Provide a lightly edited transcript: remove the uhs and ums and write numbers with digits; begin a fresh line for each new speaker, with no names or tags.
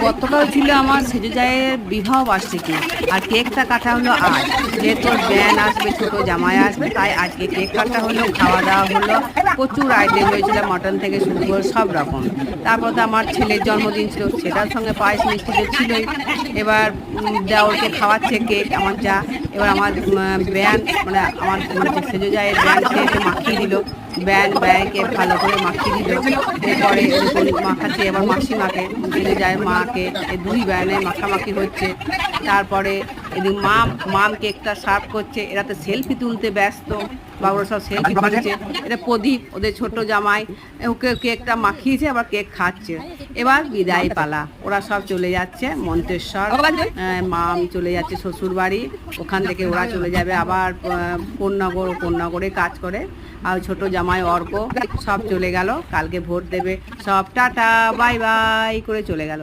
গতকাল ছিল আমার সেজে জায়ের বিবাহ বার্ষিকী, আর কেকটা কাটা হলো আজ। যেহেতু ব্যান আসবে, ছোটো জামাই আসবে, তাই আজকে কেক কাটা হলো, খাওয়া দাওয়া হলো, প্রচুর আইটেম হয়েছিল, মটন থেকে শুরু করে সব রকম। তারপর তো আমার ছেলের জন্মদিন ছিল, সেটার সঙ্গে পায়েস মিষ্টি তো ছিলই। এবার দেওরকে খাওয়াচ্ছে কেক আমার যা। এবার আমার ব্যান মানে আমার সেজে জায়ের ব্যান সে একটু মাখিয়ে দিল, ব্যাগকে ভালো করে মাখিয়ে দিল। এরপরে মাখাচ্ছে এবার মাসিমাকে, চলে যায় মাকে, এই দুই ব্যানে মাখামাখি হচ্ছে। তারপরে এদিন মাম কেকটা সার্ভ করছে, এরা তো সেলফি তুলতে ব্যস্ত, বাবুরা সব সেলফি তুলছে। এটা প্রদীপ, ওদের ছোট জামাই, ওকে কেকটা মাখিয়েছে, আবার কেক খাচ্ছে। এবার বিদায় পালা, ওরা সব চলে যাচ্ছে মন্তেশ্বর, মাম চলে যাচ্ছে শ্বশুর বাড়ি, ওখান থেকে ওরা চলে যাবে আবার কোন্নগরে কাজ করে। আর ছোট জামাই অর্ক সব চলে গেল, কালকে ভোট দেবে। সব টাটা বাই বাই করে চলে গেল।